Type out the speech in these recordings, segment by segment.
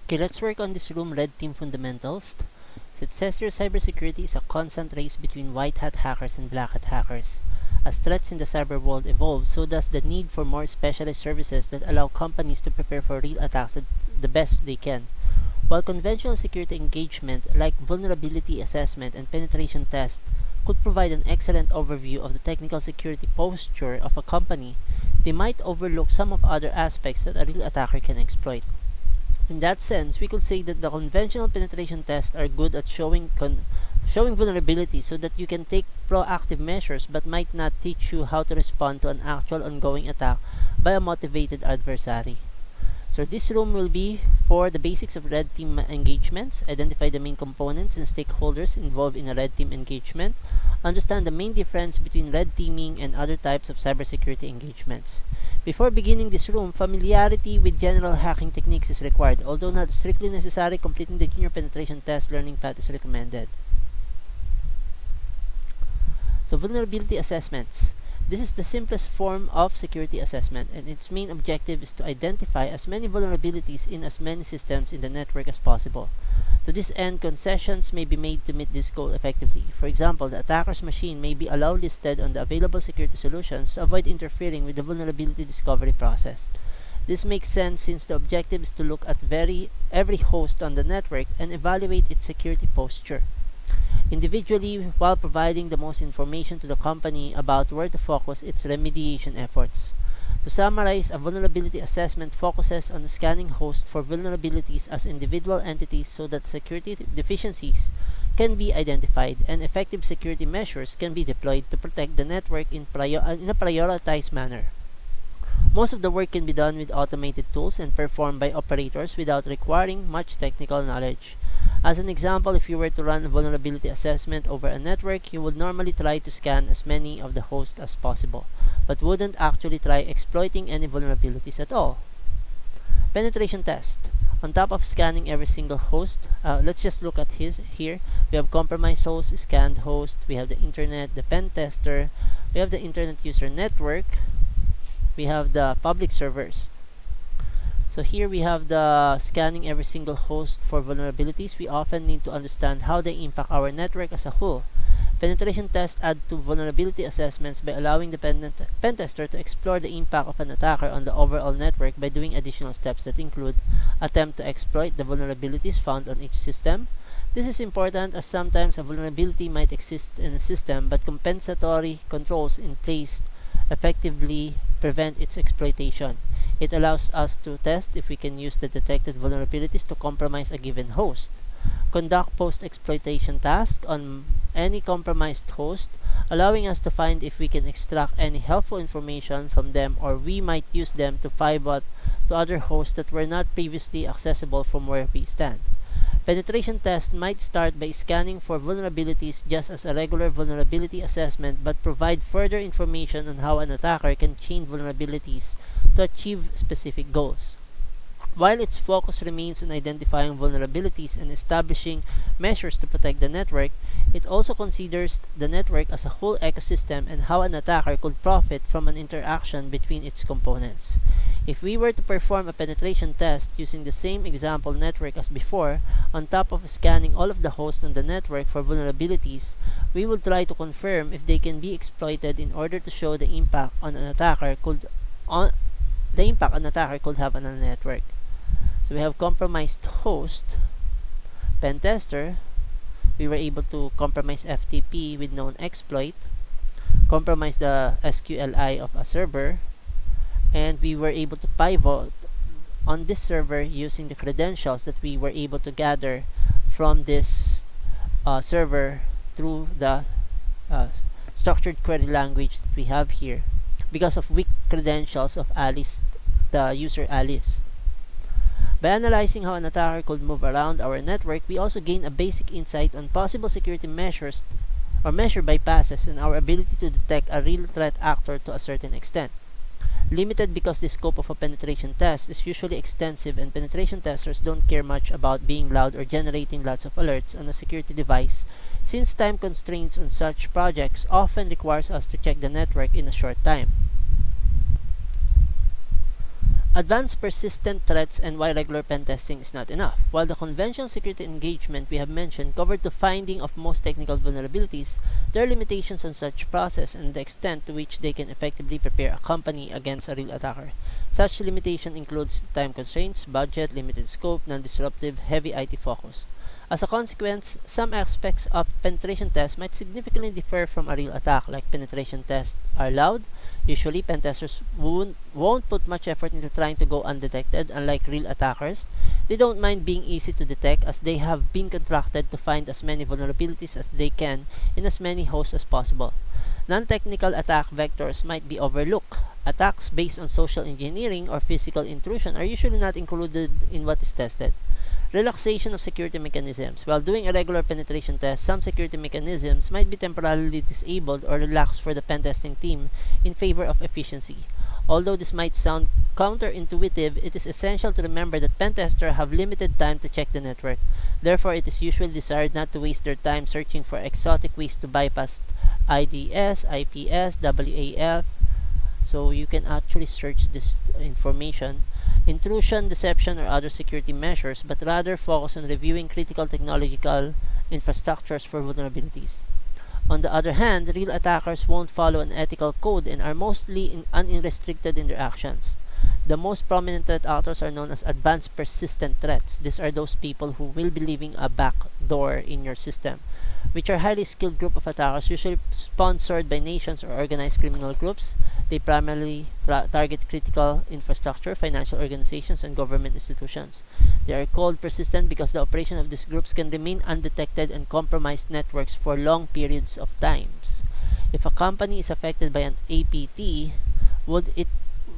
Okay, let's work on this room red team fundamentals. So it says here cybersecurity is a constant race between white hat hackers and black hat hackers. As threats in the cyber world evolve, so does the need for more specialized services that allow companies to prepare for real attacks the best they can. While conventional security engagement like vulnerability assessment and penetration test could provide an excellent overview of the technical security posture of a company, they might overlook some of other aspects that a real attacker can exploit. In that sense, we could say that the conventional penetration tests are good at showing vulnerabilities so that you can take proactive measures but might not teach you how to respond to an actual ongoing attack by a motivated adversary. So this room will be for the basics of red team engagements, identify the main components and stakeholders involved in a red team engagement, understand the main difference between red teaming and other types of cybersecurity engagements. Before beginning this room, familiarity with general hacking techniques is required, although not strictly necessary. Completing the junior penetration test learning path is recommended. So vulnerability assessments. This is the simplest form of security assessment, and its main objective is to identify as many vulnerabilities in as many systems in the network as possible. To this end, concessions may be made to meet this goal effectively. For example, the attacker's machine may be allowed listed on the available security solutions to avoid interfering with the vulnerability discovery process. This makes sense since the objective is to look at every host on the network and evaluate its security posture individually while providing the most information to the company about where to focus its remediation efforts. To summarize, a vulnerability assessment focuses on scanning hosts for vulnerabilities as individual entities so that security deficiencies can be identified and effective security measures can be deployed to protect the network in a prioritized manner. Most of the work can be done with automated tools and performed by operators without requiring much technical knowledge. As an example, if you were to run a vulnerability assessment over a network, you would normally try to scan as many of the hosts as possible, but wouldn't actually try exploiting any vulnerabilities at all. Penetration test. On top of scanning every single host, let's just look at here. We have compromised host, scanned host, we have the internet, the pen tester, we have the internet user network, we have the public servers. So here we have the scanning every single host for vulnerabilities. We often need to understand how they impact our network as a whole. Penetration tests add to vulnerability assessments by allowing the pen tester to explore the impact of an attacker on the overall network by doing additional steps that include attempt to exploit the vulnerabilities found on each system. This is important as sometimes a vulnerability might exist in a system but compensatory controls in place effectively prevent its exploitation. It allows us to test if we can use the detected vulnerabilities to compromise a given host. Conduct post-exploitation tasks on any compromised host, allowing us to find if we can extract any helpful information from them or we might use them to pivot to other hosts that were not previously accessible from where we stand. Penetration test might start by scanning for vulnerabilities just as a regular vulnerability assessment but provide further information on how an attacker can change vulnerabilities to achieve specific goals. While its focus remains on identifying vulnerabilities and establishing measures to protect the network, it also considers the network as a whole ecosystem and how an attacker could profit from an interaction between its components. If we were to perform a penetration test using the same example network as before, on top of scanning all of the hosts on the network for vulnerabilities, we will try to confirm if they can be exploited in order to show the impact an attacker could have on a network. So we have compromised host, pen tester, we were able to compromise FTP with known exploit, compromise the SQLI of a server, and we were able to pivot on this server using the credentials that we were able to gather from this server through the structured query language that we have here because of weak credentials of Alice, the user Alice. By analyzing how an attacker could move around our network, we also gain a basic insight on possible security measures or measure bypasses and our ability to detect a real threat actor to a certain extent. Limited because the scope of a penetration test is usually extensive and penetration testers don't care much about being loud or generating lots of alerts on a security device, since time constraints on such projects often requires us to check the network in a short time. Advanced persistent threats and why regular pen testing is not enough. While the conventional security engagement we have mentioned covered the finding of most technical vulnerabilities, there are limitations on such process and the extent to which they can effectively prepare a company against a real attacker. Such limitation includes time constraints, budget, limited scope, non-disruptive, heavy IT focus. As a consequence, some aspects of penetration tests might significantly differ from a real attack, like penetration tests are loud. Usually, pen testers won't put much effort into trying to go undetected, unlike real attackers. They don't mind being easy to detect as they have been contracted to find as many vulnerabilities as they can in as many hosts as possible. Non-technical attack vectors might be overlooked. Attacks based on social engineering or physical intrusion are usually not included in what is tested. Relaxation of security mechanisms. While doing a regular penetration test, some security mechanisms might be temporarily disabled or relaxed for the pen testing team in favor of efficiency. Although this might sound counterintuitive, it is essential to remember that pen testers have limited time to check the network. Therefore, it is usually desired not to waste their time searching for exotic ways to bypass IDS, IPS, WAF. So you can actually search this information, intrusion, deception, or other security measures, but rather focus on reviewing critical technological infrastructures for vulnerabilities. On the other hand, real attackers won't follow an ethical code and are mostly unrestricted in their actions. The most prominent threat actors are known as advanced persistent threats. These are those people who will be leaving a backdoor in your system, which are a highly skilled group of attackers, usually sponsored by nations or organized criminal groups. They primarily target critical infrastructure, financial organizations, and government institutions. They are called persistent because the operation of these groups can remain undetected and compromise networks for long periods of times. If a company is affected by an APT, would it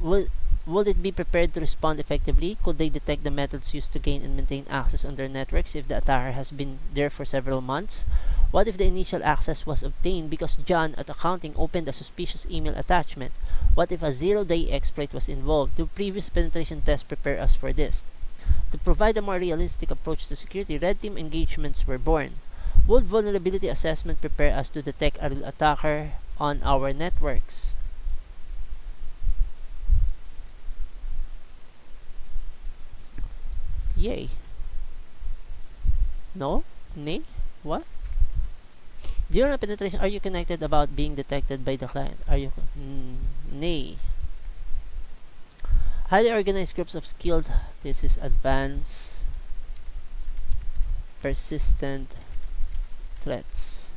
would would it be prepared to respond effectively? Could they detect the methods used to gain and maintain access on their networks if the attacker has been there for several months? What if the initial access was obtained because John at accounting opened a suspicious email attachment? What if a zero-day exploit was involved? Do previous penetration tests prepare us for this? To provide a more realistic approach to security, red team engagements were born. Would vulnerability assessment prepare us to detect a real attacker on our networks? Yay. No? Nay? What? During a penetration, are you connected about being detected by the client? Are you... nay. Highly organized groups of skilled... This is advanced... persistent threats.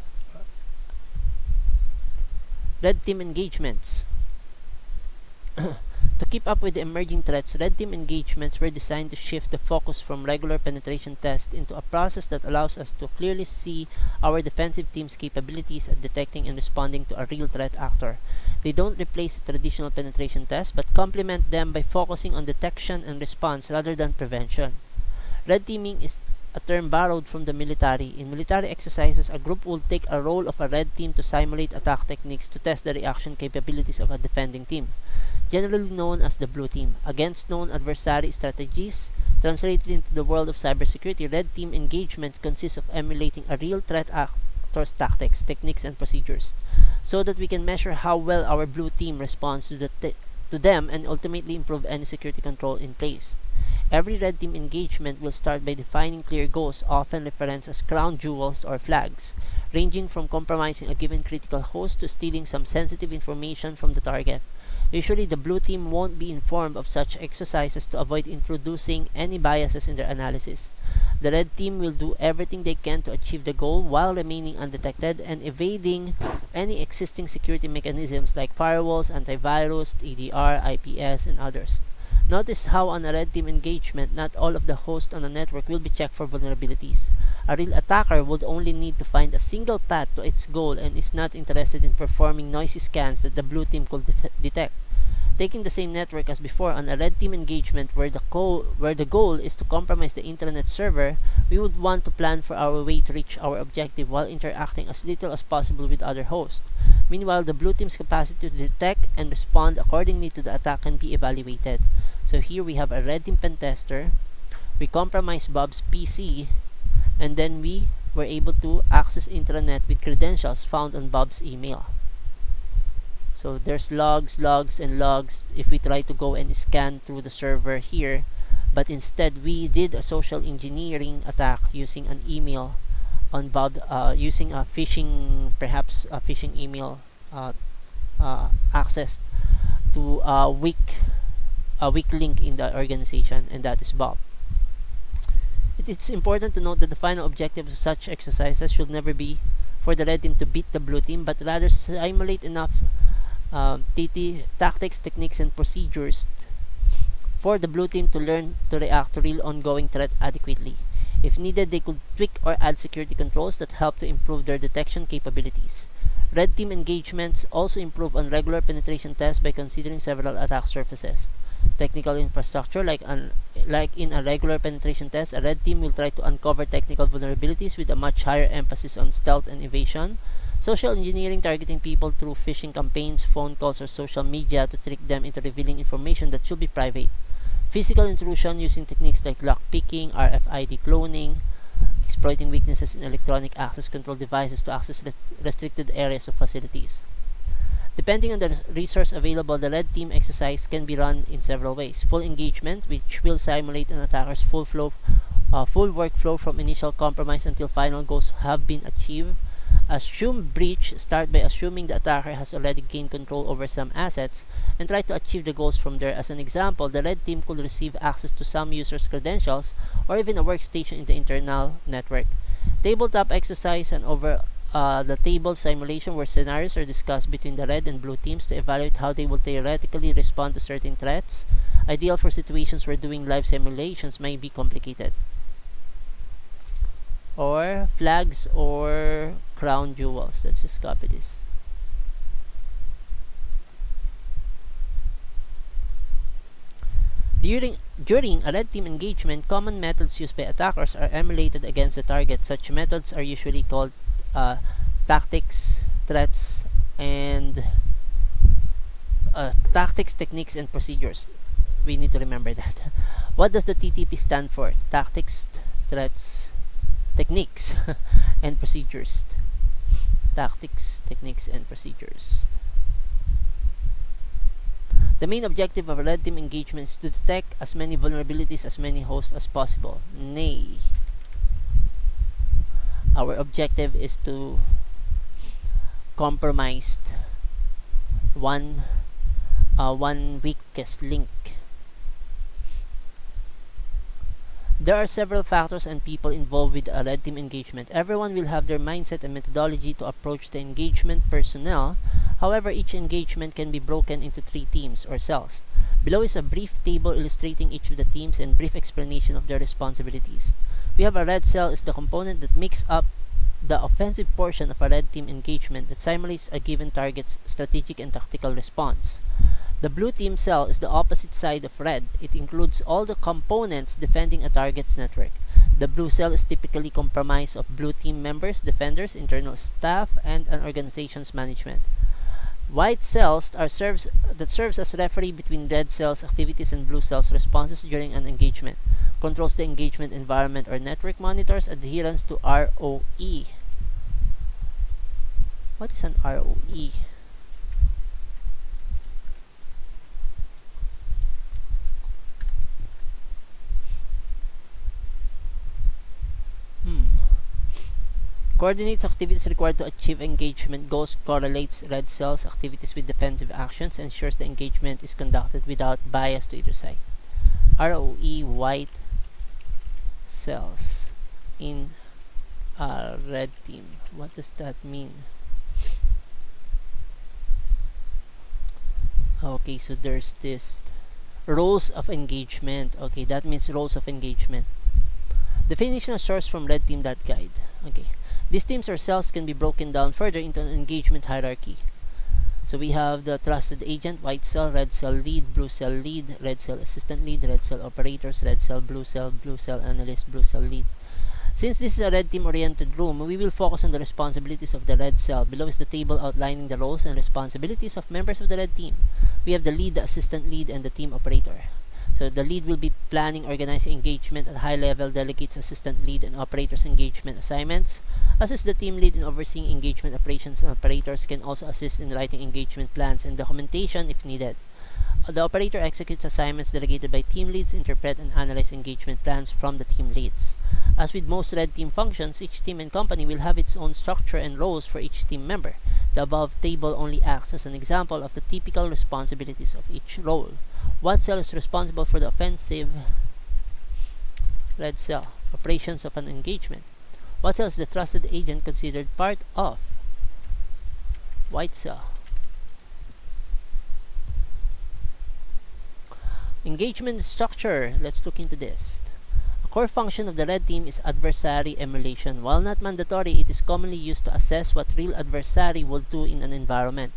Red team engagements. To keep up with the emerging threats, red team engagements were designed to shift the focus from regular penetration tests into a process that allows us to clearly see our defensive team's capabilities at detecting and responding to a real threat actor. They don't replace traditional penetration tests, but complement them by focusing on detection and response rather than prevention. Red teaming is a term borrowed from the military. In military exercises, a group will take a role of a red team to simulate attack techniques to test the reaction capabilities of a defending team, generally known as the blue team, against known adversary strategies. Translated into the world of cybersecurity, red team engagement consists of emulating a real threat actor's tactics, techniques, and procedures, so that we can measure how well our blue team responds to them and ultimately improve any security control in place. Every red team engagement will start by defining clear goals, often referenced as crown jewels or flags, ranging from compromising a given critical host to stealing some sensitive information from the target. Usually, the blue team won't be informed of such exercises to avoid introducing any biases in their analysis. The red team will do everything they can to achieve the goal while remaining undetected and evading any existing security mechanisms like firewalls, antivirus, EDR, IPS, and others. Notice how on a red team engagement, not all of the hosts on a network will be checked for vulnerabilities. A real attacker would only need to find a single path to its goal and is not interested in performing noisy scans that the blue team could detect. Taking the same network as before on a red team engagement where the goal is to compromise the internet server, we would want to plan for our way to reach our objective while interacting as little as possible with other hosts. Meanwhile, the blue team's capacity to detect and respond accordingly to the attack can be evaluated. So here we have a red team pen tester. We compromise Bob's PC, and then we were able to access intranet with credentials found on Bob's email. So there's logs, logs, and logs if we try to go and scan through the server here. But instead, we did a social engineering attack using an email on Bob, using a phishing, perhaps a phishing email uh, access to a weak link in the organization, and that is Bob. It's important to note that the final objective of such exercises should never be for the red team to beat the blue team, but rather simulate enough tactics, techniques, and procedures for the blue team to learn to react to real ongoing threat adequately. If needed, they could tweak or add security controls that help to improve their detection capabilities. Red team engagements also improve on regular penetration tests by considering several attack surfaces. Technical infrastructure, like in a regular penetration test, a red team will try to uncover technical vulnerabilities with a much higher emphasis on stealth and evasion. Social engineering, targeting people through phishing campaigns, phone calls, or social media to trick them into revealing information that should be private. Physical intrusion, using techniques like lockpicking, RFID cloning, exploiting weaknesses in electronic access control devices to access restricted areas of facilities. Depending on the resource available, the red team exercise can be run in several ways. Full engagement, which will simulate an attacker's full workflow from initial compromise until final goals have been achieved. Assume breach, start by assuming the attacker has already gained control over some assets and try to achieve the goals from there. As an example, the red team could receive access to some users' credentials or even a workstation in the internal network. Tabletop exercise, and over the table simulation where scenarios are discussed between the red and blue teams to evaluate how they will theoretically respond to certain threats, ideal for situations where doing live simulations may be complicated. Or flags or crown jewels. Let's just copy this. During a red team engagement, common methods used by attackers are emulated against the target. Such methods are usually called tactics, threats, and tactics, techniques, and procedures. We need to remember that. What does the TTP stand for? Tactics, threats, techniques, and procedures. Tactics, techniques, and procedures. The main objective of a red team engagement is to detect as many vulnerabilities as many hosts as possible. Nay, our objective is to compromise one weakest link. There are several factors and people involved with a red team engagement. Everyone will have their mindset and methodology to approach the engagement personnel. However, each engagement can be broken into 3 teams or cells. Below is a brief table illustrating each of the teams and brief explanation of their responsibilities. We have a red cell is the component that makes up the offensive portion of a red team engagement that simulates a given target's strategic and tactical response. The blue team cell is the opposite side of red. It includes all the components defending a target's network. The blue cell is typically comprised of blue team members, defenders, internal staff, and an organization's management. White cells serves as referee between red cells' activities and blue cells' responses during an engagement. Controls the engagement environment or network, monitors adherence to ROE. What is an ROE? Coordinates activities required to achieve engagement goals, correlates red cells' activities with defensive actions, ensures the engagement is conducted without bias to either side. ROE white cells in a red team. What does that mean? Okay, so there's this roles of engagement. Okay, that means roles of engagement. Definition of source from redteam.guide. Okay. These teams or cells can be broken down further into an engagement hierarchy. So we have the trusted agent, white cell, red cell lead, blue cell lead, red cell assistant lead, red cell operators, red cell analyst, blue cell lead. Since this is a red team oriented room, we will focus on the responsibilities of the red cell. Below is the table outlining the roles and responsibilities of members of the red team. We have the lead, the assistant lead, and the team operator. So the lead will be planning, organizing engagement at high level, delegates assistant lead and operators engagement assignments, assists the team lead in overseeing engagement operations, and operators can also assist in writing engagement plans and documentation if needed. The operator executes assignments delegated by team leads, interpret and analyze engagement plans from the team leads. As with most red team functions, each team and company will have its own structure and roles for each team member. The above table only acts as an example of the typical responsibilities of each role. What cell is responsible for the offensive red cell operations of an engagement? What cell is the trusted agent considered part of white cell? Engagement structure. Let's look into this. A core function of the red team is adversary emulation. While not mandatory, it is commonly used to assess what real adversary will do in an environment.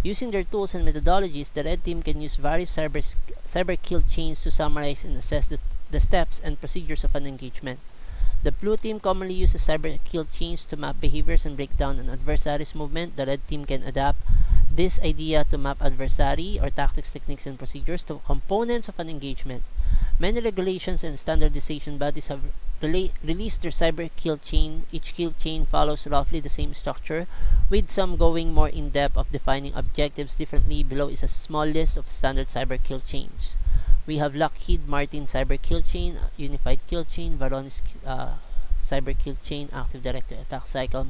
Using their tools and methodologies, the red team can use various cyber kill chains to summarize and assess the steps and procedures of an engagement. The blue team commonly uses cyber kill chains to map behaviors and break down an adversary's movement. The red team can adapt this idea to map adversary or tactics, techniques, and procedures to components of an engagement. Many regulations and standardization bodies have released their cyber kill chain. Each kill chain follows roughly the same structure, with some going more in depth of defining objectives differently. Below is a small list of standard cyber kill chains. We have Lockheed Martin cyber kill chain, Unified kill chain, Varonis cyber kill chain, Active Directory attack cycle,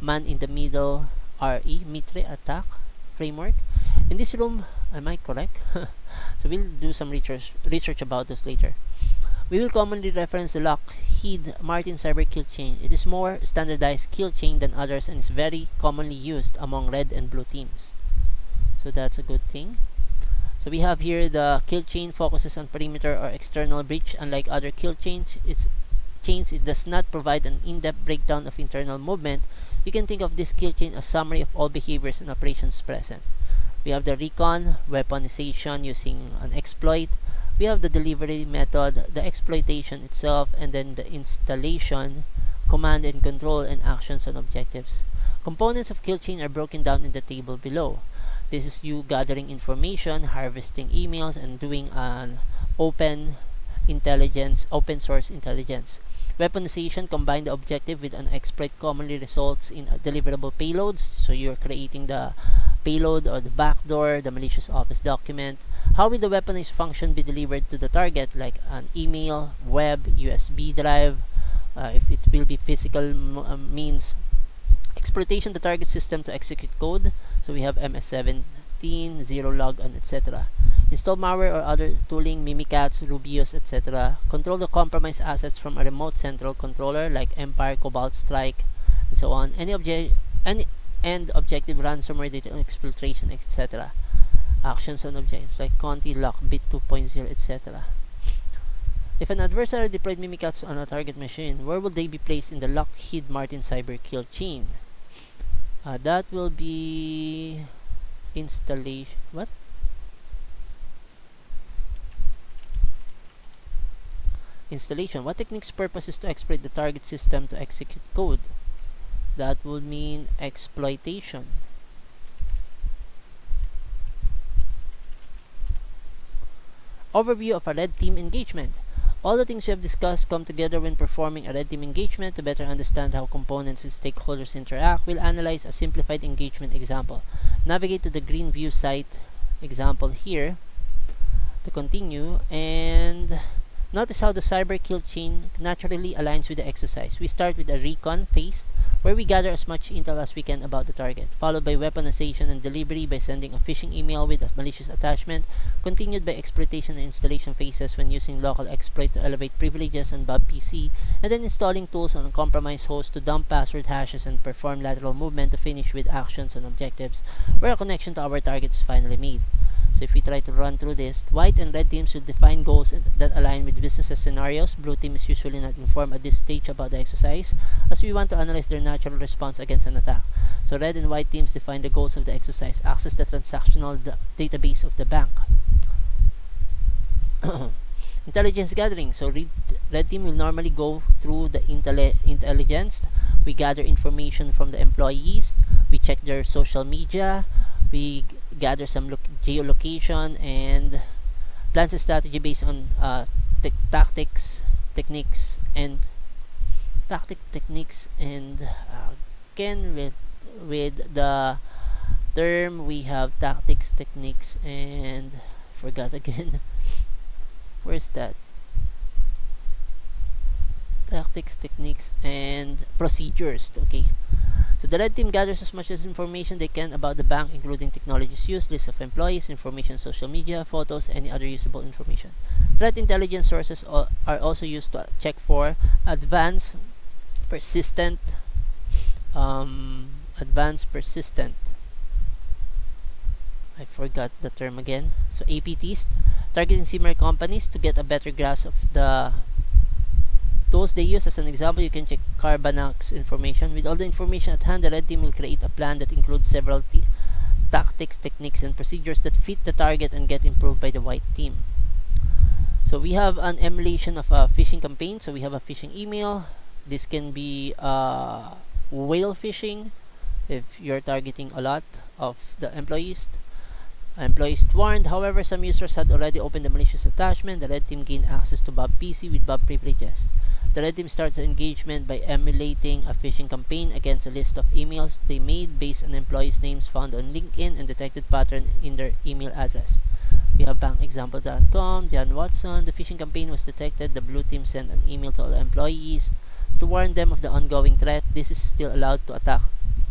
man in the middle RE, Mitre attack framework. In this room, am I correct? So we'll do some research about this later. We will commonly reference the Lockheed Martin cyber kill chain. It is more standardized kill chain than others and is very commonly used among red and blue teams. So that's a good thing. So we have here the kill chain focuses on perimeter or external breach. Unlike other kill chains, it does not provide an in-depth breakdown of internal movement. You can think of this kill chain as summary of all behaviors and operations present. We have the recon, weaponization using an exploit. We have the delivery method, the exploitation itself, and then the installation, command and control, and actions and objectives. Components of kill chain are broken down in the table below. This is you gathering information, harvesting emails, and doing an open source intelligence. Weaponization combine the objective with an exploit commonly results in deliverable payloads. So you're creating the payload or the backdoor, the malicious office document. How will the weaponized function be delivered to the target, like an email, web, USB drive, if it will be physical means. Exploitation the target system to execute code. So we have MS-17, Zero Log, and etc. Install malware or other tooling, Mimikatz, Rubius, etc. Control the compromised assets from a remote central controller like Empire, Cobalt Strike, and so on. Any end objective ransomware data exfiltration, etc. Actions on objectives like Conti, Lockbit 2.0, etc. If an adversary deployed Mimikatz on a target machine, where will they be placed in the Lockheed Martin cyber kill chain? That will be installation. What? Installation. What technique's purpose is to exploit the target system to execute code? That would mean exploitation. Overview of a red team engagement. All the things we have discussed come together when performing a red team engagement. To better understand how components and stakeholders interact, we'll analyze a simplified engagement example. Navigate to the green view site example here to continue, and notice how the cyber kill chain naturally aligns with the exercise. We start with a recon phase, where we gather as much intel as we can about the target, followed by weaponization and delivery by sending a phishing email with a malicious attachment, continued by exploitation and installation phases when using local exploit to elevate privileges on Bob PC, and then installing tools on a compromised host to dump password hashes and perform lateral movement to finish with actions and objectives, where a connection to our target is finally made. So if we try to run through this, white and red teams will define goals that align with business scenarios. Blue team is usually not informed at this stage about the exercise, as we want to analyze their natural response against an attack. So red and white teams define the goals of the exercise. Access the transactional database of the bank. Intelligence gathering. So red team will normally go through the intelligence. We gather information from the employees. We check their social media. We gather some geolocation and plans a strategy based on tactics, techniques, and techniques, and again with the term we have tactics, techniques, and forgot again. Where's that? Tactics, techniques, and procedures. Okay. So the red team gathers as much as information they can about the bank, including technologies used, list of employees, information, social media, photos, any other usable information. Threat intelligence sources are also used to check for advanced, persistent, advanced persistent, I forgot the term again. So APTs, targeting similar companies to get a better grasp of the tools they use. As an example, you can check Carbanax information. With all the information at hand, the red team will create a plan that includes several tactics, techniques, and procedures that fit the target and get improved by the white team. So we have an emulation of a phishing campaign. So we have a phishing email. This can be whale phishing if you're targeting a lot of the employees. Employees warned. However, some users had already opened the malicious attachment. The red team gained access to Bob PC with Bob privileges. The red team starts the engagement by emulating a phishing campaign against a list of emails they made based on employees' names found on LinkedIn and detected pattern in their email address. We have bankexample.com, John Watson. The phishing campaign was detected. The blue team sent an email to all employees to warn them of the ongoing threat. This is still allowed to attack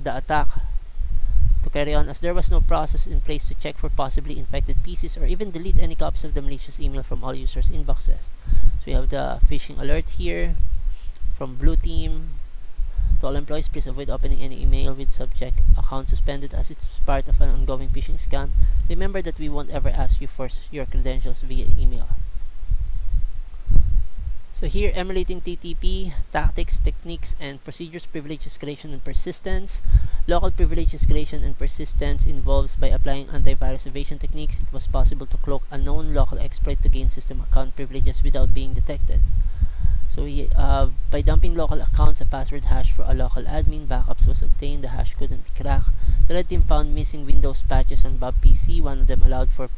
to carry on, as there was no process in place to check for possibly infected PCs or even delete any copies of the malicious email from all users' inboxes. So we have the phishing alert here from blue team. To all employees, please avoid opening any email with subject account suspended, as it's part of an ongoing phishing scam. Remember that we won't ever ask you for your credentials via email. So here, emulating TTP, tactics, techniques, and procedures, privilege escalation and persistence. Local privilege escalation and persistence involves by applying antivirus evasion techniques. It was possible to cloak a known local exploit to gain system account privileges without being detected. So we by dumping local accounts, a password hash for a local admin, backups was obtained, the hash couldn't be cracked. The red team found missing Windows patches on Bob PC. One of them allowed for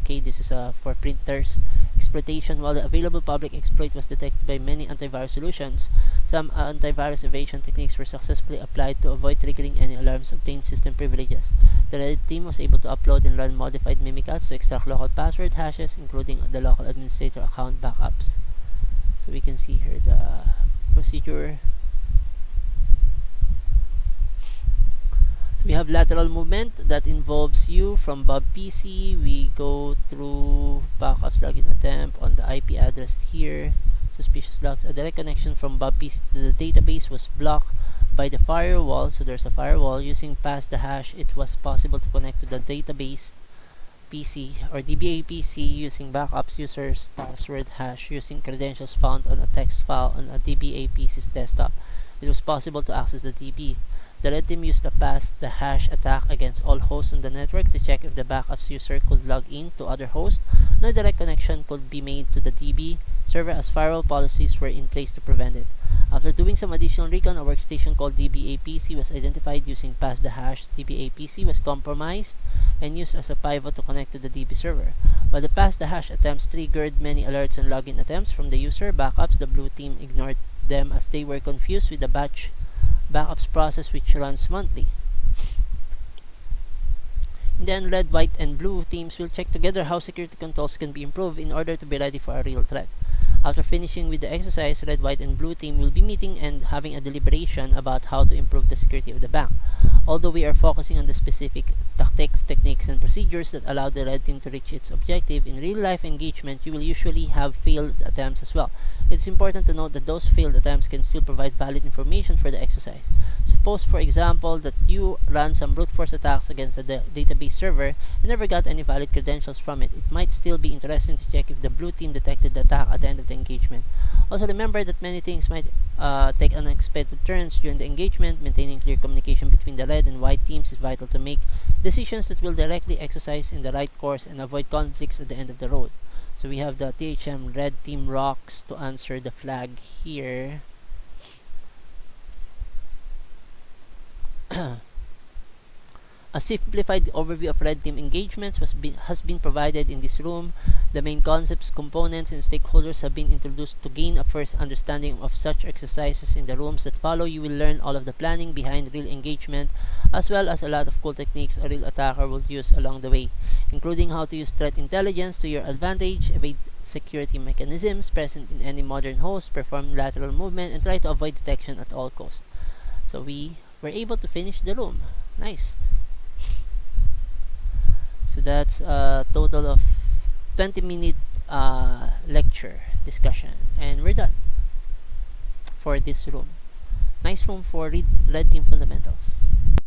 this is for printers exploitation. While the available public exploit was detected by many antivirus solutions, some antivirus evasion techniques were successfully applied to avoid triggering any alarms, obtain system privileges. The red team was able to upload and run modified mimikatz to extract local password hashes, including the local administrator account backups. So we can see here the procedure. So we have lateral movement that involves you from Bob PC. We go through backups, login attempt on the IP address here. Suspicious logs. A direct connection from Bob PC to the database was blocked by the firewall. So there's a firewall. Using pass the hash, it was possible to connect to the database PC or DBA PC using backups users password hash using credentials found on a text file on a DBA PC's desktop. It was possible to access the DB. The red team used a pass the hash attack against all hosts on the network to check if the backups user could log in to other hosts. No direct connection could be made to the DB server, as firewall policies were in place to prevent it. After doing some additional recon, a workstation called DBA PC was identified using pass the hash. DBA PC was compromised and used as a pivot to connect to the DB server. While the pass the hash attempts triggered many alerts and login attempts from the user backups, the blue team ignored them as they were confused with the batch backups process, which runs monthly. Then red, white, and blue teams will check together how security controls can be improved in order to be ready for a real threat. After finishing with the exercise, red, white, and blue team will be meeting and having a deliberation about how to improve the security of the bank. Although we are focusing on the specific tactics, techniques, and procedures that allow the red team to reach its objective, in real-life engagement, you will usually have failed attempts as well. It's important to note that those failed attempts can still provide valid information for the exercise. Suppose, for example, that you ran some brute force attacks against a database server and never got any valid credentials from it. It might still be interesting to check if the blue team detected the attack at the end of the engagement. Also, remember that many things might take unexpected turns during the engagement. Maintaining clear communication between the red and white teams is vital to make decisions that will directly exercise in the right course and avoid conflicts at the end of the road. So we have the THM red team rocks to answer the flag here. A simplified overview of red team engagements has been provided in this room. The main concepts, components, and stakeholders have been introduced to gain a first understanding of such exercises. In the rooms that follow, you will learn all of the planning behind real engagement, as well as a lot of cool techniques a real attacker will use along the way, including how to use threat intelligence to your advantage, evade security mechanisms present in any modern host, perform lateral movement, and try to avoid detection at all costs. So we were able to finish the room. Nice. So that's a total of 20-minute lecture discussion, and we're done for this room. Nice room for red team fundamentals.